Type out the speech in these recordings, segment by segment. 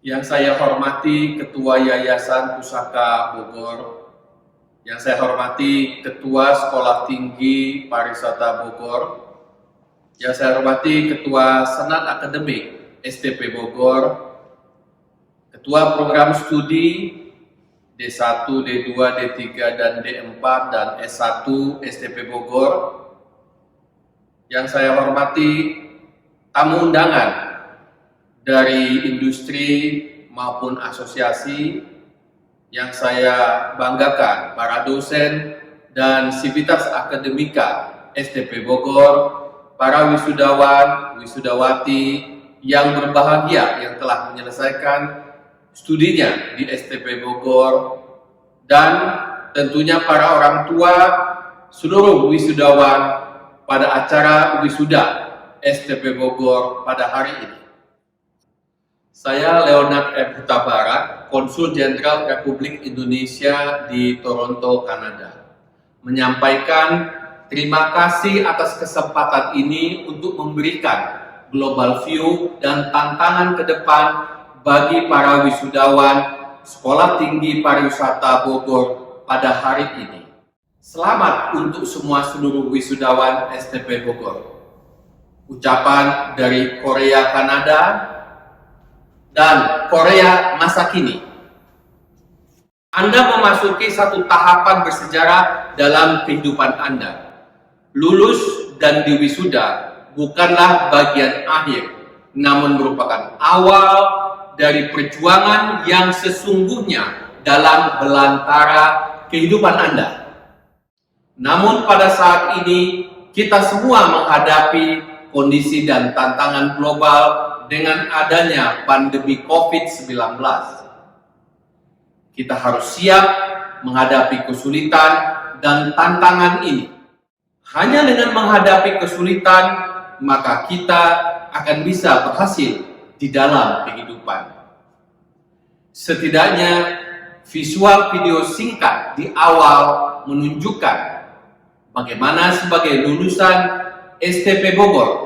Yang saya hormati Ketua Yayasan Pusaka Bogor, yang saya hormati Ketua Sekolah Tinggi Pariwisata Bogor, yang saya hormati Ketua Senat Akademik STP Bogor, Ketua Program Studi D1, D2, D3, dan D4, dan S1 STP Bogor, yang saya hormati tamu undangan dari industri maupun asosiasi, yang saya banggakan para dosen dan sivitas akademika STP Bogor, para wisudawan, wisudawati yang berbahagia yang telah menyelesaikan studinya di STP Bogor, dan tentunya para orang tua seluruh wisudawan pada acara wisuda STP Bogor pada hari ini. Saya Leonard M. Huta Barat, Konsul Jenderal Republik Indonesia di Toronto, Kanada, menyampaikan terima kasih atas kesempatan ini untuk memberikan global view dan tantangan ke depan bagi para wisudawan Sekolah Tinggi Pariwisata Bogor pada hari ini. Selamat untuk seluruh wisudawan STP Bogor. Ucapan dari Korea Kanada dan Korea masa kini. Anda memasuki satu tahapan bersejarah dalam kehidupan Anda. Lulus dan diwisuda bukanlah bagian akhir, namun merupakan awal dari perjuangan yang sesungguhnya dalam belantara kehidupan Anda. Namun pada saat ini, kita semua menghadapi kondisi dan tantangan global dengan adanya pandemi COVID-19. Kita harus siap menghadapi kesulitan dan tantangan ini. Hanya dengan menghadapi kesulitan, maka kita akan bisa berhasil di dalam kehidupan. Setidaknya, visual video singkat di awal menunjukkan bagaimana sebagai lulusan STP Bogor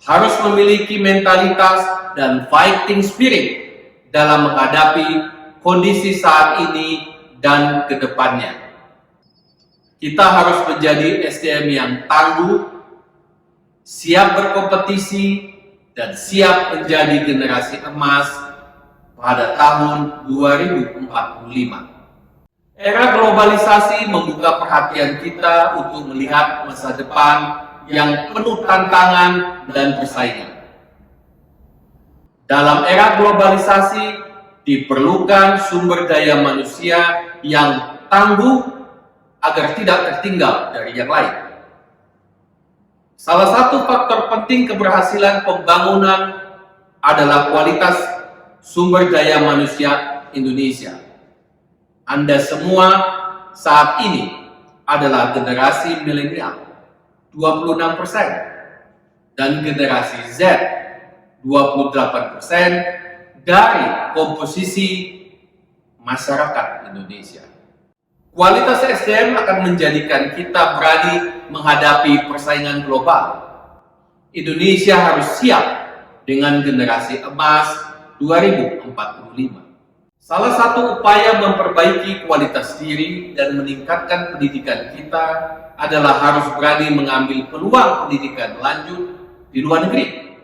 harus memiliki mentalitas dan fighting spirit dalam menghadapi kondisi saat ini dan ke depannya. Kita harus menjadi SDM yang tangguh, siap berkompetisi, dan siap menjadi generasi emas pada tahun 2045. Era globalisasi membuka perhatian kita untuk melihat masa depan yang penuh tantangan dan persaingan. Dalam era globalisasi, diperlukan sumber daya manusia yang tangguh agar tidak tertinggal dari yang lain. Salah satu faktor penting keberhasilan pembangunan adalah kualitas sumber daya manusia Indonesia. Anda semua saat ini adalah generasi milenial, 26%, dan generasi Z 28% dari komposisi masyarakat Indonesia. Kualitas SDM akan menjadikan kita berani menghadapi persaingan global. Indonesia harus siap dengan generasi emas 2045. Salah satu upaya memperbaiki kualitas diri dan meningkatkan pendidikan kita adalah harus berani mengambil peluang pendidikan lanjut di luar negeri,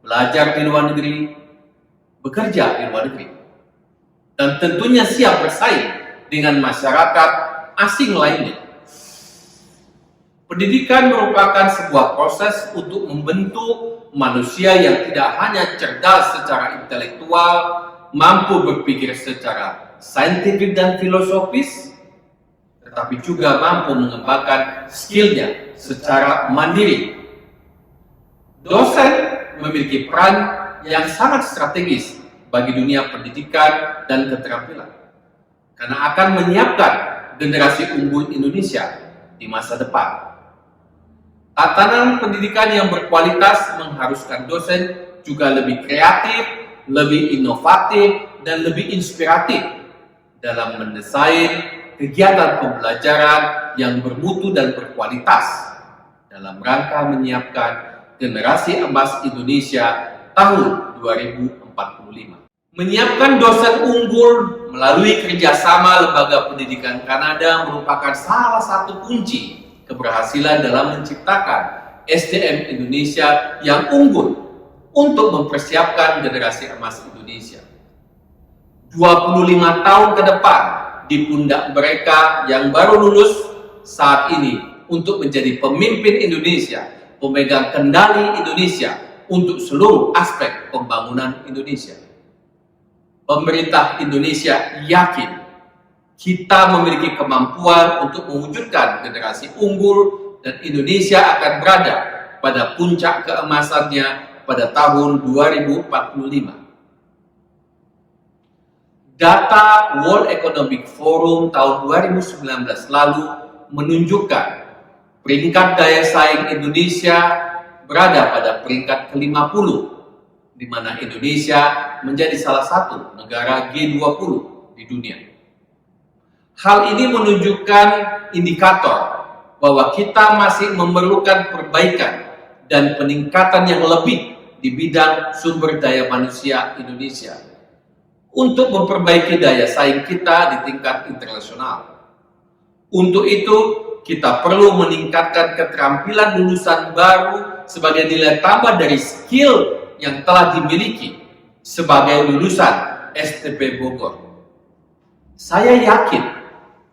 belajar di luar negeri, bekerja di luar negeri, dan tentunya siap bersaing dengan masyarakat asing lainnya. Pendidikan merupakan sebuah proses untuk membentuk manusia yang tidak hanya cerdas secara intelektual, mampu berpikir secara saintifik dan filosofis, tetapi juga mampu mengembangkan skillnya secara mandiri. Dosen memiliki peran yang sangat strategis bagi dunia pendidikan dan keterampilan, karena akan menyiapkan generasi unggul Indonesia di masa depan. Tatanan pendidikan yang berkualitas mengharuskan dosen juga lebih kreatif, lebih inovatif, dan lebih inspiratif dalam mendesain kegiatan pembelajaran yang bermutu dan berkualitas dalam rangka menyiapkan generasi emas Indonesia tahun 2045. Menyiapkan dosen unggul melalui kerjasama Lembaga Pendidikan Kanada merupakan salah satu kunci keberhasilan dalam menciptakan SDM Indonesia yang unggul untuk mempersiapkan generasi emas Indonesia. 25 tahun ke depan di pundak mereka yang baru lulus saat ini untuk menjadi pemimpin Indonesia, pemegang kendali Indonesia untuk seluruh aspek pembangunan Indonesia. Pemerintah Indonesia yakin kita memiliki kemampuan untuk mewujudkan generasi unggul dan Indonesia akan berada pada puncak keemasannya pada tahun 2045. Data World Economic Forum tahun 2019 lalu menunjukkan peringkat daya saing Indonesia berada pada peringkat ke-50, di mana Indonesia menjadi salah satu negara G20 di dunia. Hal ini menunjukkan indikator bahwa kita masih memerlukan perbaikan dan peningkatan yang lebih di bidang sumber daya manusia Indonesia untuk memperbaiki daya saing kita di tingkat internasional. Untuk itu, kita perlu meningkatkan keterampilan lulusan baru sebagai nilai tambah dari skill yang telah dimiliki sebagai lulusan STP Bogor. Saya yakin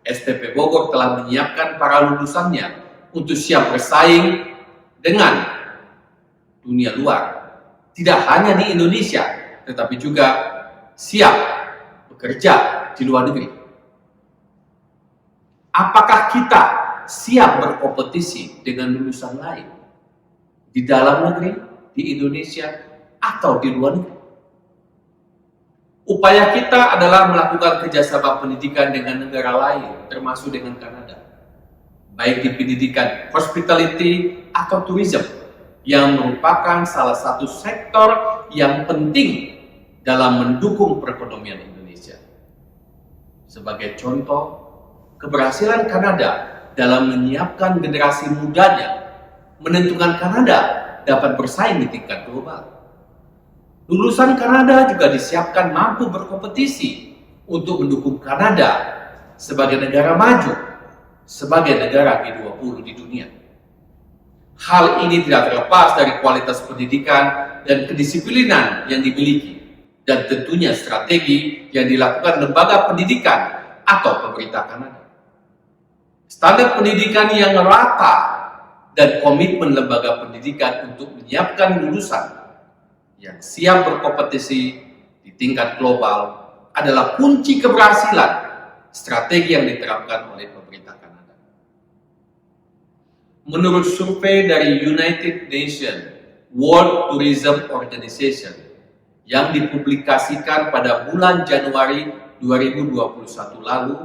STP Bogor telah menyiapkan para lulusannya untuk siap bersaing dengan dunia luar. Tidak hanya di Indonesia, tetapi juga siap bekerja di luar negeri. Apakah kita siap berkompetisi dengan lulusan lain di dalam negeri, di Indonesia, atau di luar negeri? Upaya kita adalah melakukan kerjasama pendidikan dengan negara lain, termasuk dengan Kanada, baik di pendidikan hospitality atau tourism, yang merupakan salah satu sektor yang penting dalam mendukung perekonomian Indonesia. Sebagai contoh, keberhasilan Kanada dalam menyiapkan generasi mudanya menentukan Kanada dapat bersaing di tingkat global. Lulusan Kanada juga disiapkan mampu berkompetisi untuk mendukung Kanada sebagai negara maju, sebagai negara G20 di dunia. Hal ini tidak terlepas dari kualitas pendidikan dan kedisiplinan yang dimiliki, dan tentunya strategi yang dilakukan lembaga pendidikan atau pemerintah Kanada. Standar pendidikan yang rata dan komitmen lembaga pendidikan untuk menyiapkan lulusan yang siap berkompetisi di tingkat global adalah kunci keberhasilan strategi yang diterapkan oleh pemerintah Kanada. Menurut survei dari United Nations World Tourism Organization yang dipublikasikan pada bulan Januari 2021 lalu,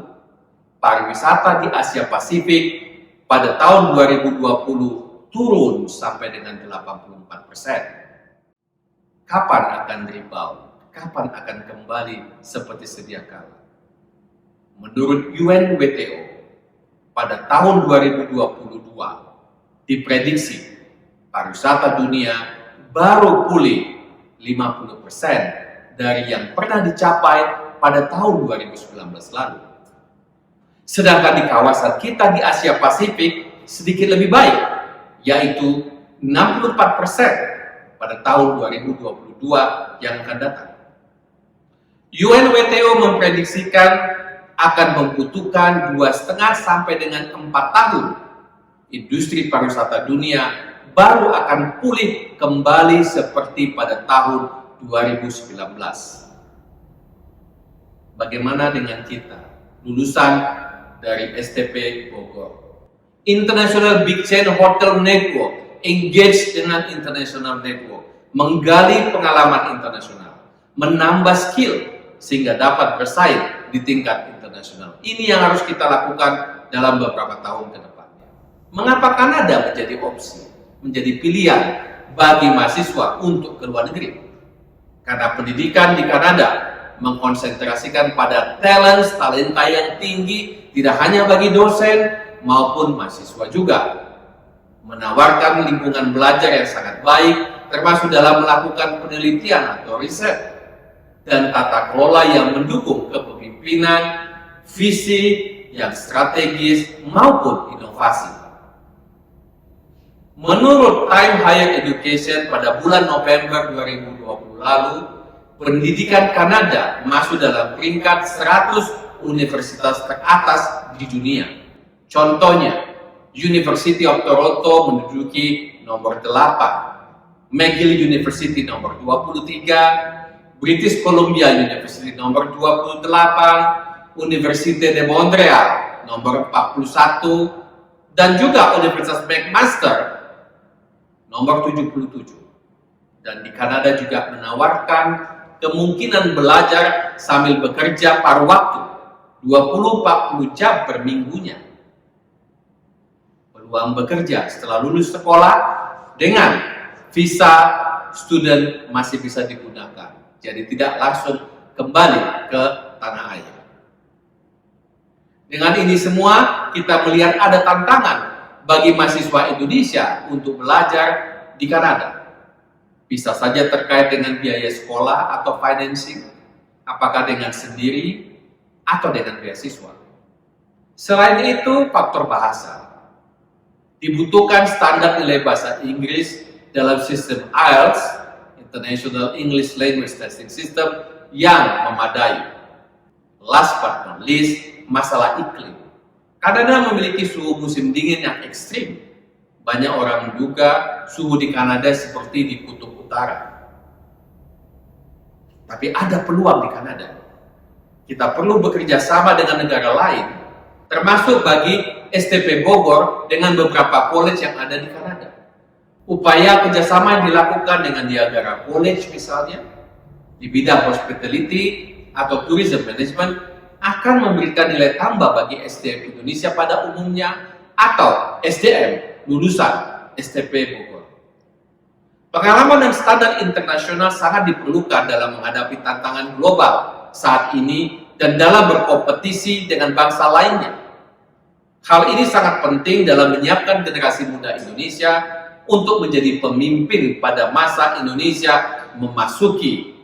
pariwisata di Asia Pasifik pada tahun 2020 turun sampai dengan 84%. Kapan akan rebound? Kapan akan kembali seperti sedia kala? Menurut UNWTO, pada tahun 2022 diprediksi pariwisata dunia baru pulih 50% dari yang pernah dicapai pada tahun 2019 lalu. Sedangkan di kawasan kita di Asia Pasifik sedikit lebih baik, yaitu 64% pada tahun 2022 yang akan datang. UNWTO memprediksikan akan membutuhkan 2,5 sampai dengan 4 tahun industri pariwisata dunia baru akan pulih kembali seperti pada tahun 2019. Bagaimana dengan kita, lulusan dari STP Bogor? International Big Chain Hotel Network engage dengan international network, menggali pengalaman internasional, menambah skill sehingga dapat bersaing di tingkat internasional. Ini yang harus kita lakukan dalam beberapa tahun ke depan. Mengapa Kanada menjadi opsi, menjadi pilihan bagi mahasiswa untuk ke luar negeri? Karena pendidikan di Kanada mengkonsentrasikan pada talenta yang tinggi, tidak hanya bagi dosen maupun mahasiswa juga. Menawarkan lingkungan belajar yang sangat baik, termasuk dalam melakukan penelitian atau riset. dan tata kelola yang mendukung kepemimpinan, visi yang strategis maupun inovasi. Menurut Time Higher Education pada bulan November 2020 lalu, pendidikan Kanada masuk dalam peringkat 100 universitas teratas di dunia. Contohnya, University of Toronto menduduki nomor 8, McGill University nomor 23, British Columbia University nomor 28, Université de Montréal nomor 41, dan juga Universitas McMaster nomor 77. Dan di Kanada juga menawarkan kemungkinan belajar sambil bekerja paruh waktu 20-40 jam per minggunya. Peluang bekerja setelah lulus sekolah dengan visa student masih bisa digunakan. Jadi tidak langsung kembali ke tanah air. Dengan ini semua kita melihat ada tantangan bagi mahasiswa Indonesia untuk belajar di Kanada. Bisa saja terkait dengan biaya sekolah atau financing, apakah dengan sendiri atau dengan beasiswa. Selain itu, faktor bahasa. Dibutuhkan standar nilai bahasa Inggris dalam sistem IELTS, International English Language Testing System, yang memadai. Last but not least, masalah iklim. Kanada memiliki suhu musim dingin yang ekstrim. Banyak orang menduga suhu di Kanada seperti di Kutub Utara. Tapi ada peluang di Kanada. Kita perlu bekerja sama dengan negara lain, termasuk bagi STP Bogor dengan beberapa college yang ada di Kanada. Upaya kerjasama yang dilakukan dengan Niagara College misalnya, di bidang hospitality atau tourism management, akan memberikan nilai tambah bagi SDM Indonesia pada umumnya atau SDM lulusan STP Bogor. Pengalaman dan standar internasional sangat diperlukan dalam menghadapi tantangan global saat ini dan dalam berkompetisi dengan bangsa lainnya. Hal ini sangat penting dalam menyiapkan generasi muda Indonesia untuk menjadi pemimpin pada masa Indonesia memasuki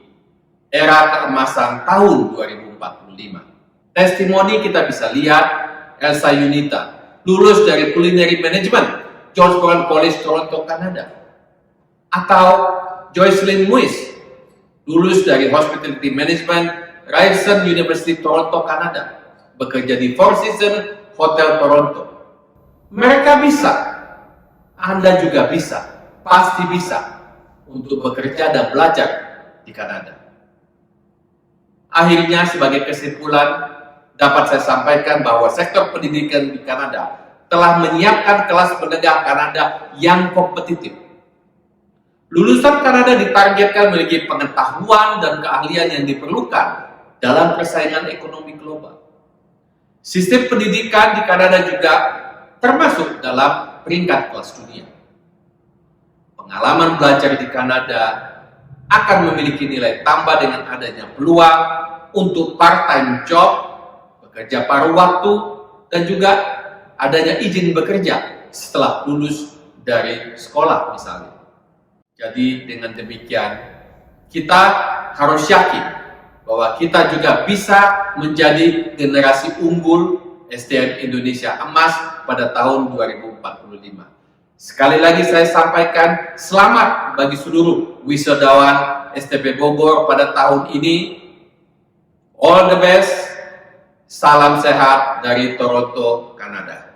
era keemasan tahun 2045. Testimoni kita bisa lihat Elsa Yunita, lulus dari Culinary Management, George Brown College, Toronto, Kanada. Atau Joycelyn Muiz, lulus dari Hospitality Management, Ryerson University, Toronto, Kanada, bekerja di Four Seasons Hotel Toronto. Mereka bisa, Anda juga bisa, pasti bisa untuk bekerja dan belajar di Kanada. Akhirnya, sebagai kesimpulan, dapat saya sampaikan bahwa sektor pendidikan di Kanada telah menyiapkan kelas menengah Kanada yang kompetitif. Lulusan Kanada ditargetkan memiliki pengetahuan dan keahlian yang diperlukan dalam persaingan ekonomi global. Sistem pendidikan di Kanada juga termasuk dalam peringkat kelas dunia. Pengalaman belajar di Kanada akan memiliki nilai tambah dengan adanya peluang untuk part-time job, bekerja paruh waktu, dan juga adanya izin bekerja setelah lulus dari sekolah misalnya. Jadi dengan demikian, kita harus yakin bahwa kita juga bisa menjadi generasi unggul SDM Indonesia emas pada tahun 2045. Sekali lagi saya sampaikan selamat bagi seluruh wisudawan STP Bogor pada tahun ini. All the best. Salam sehat dari Toronto, Kanada.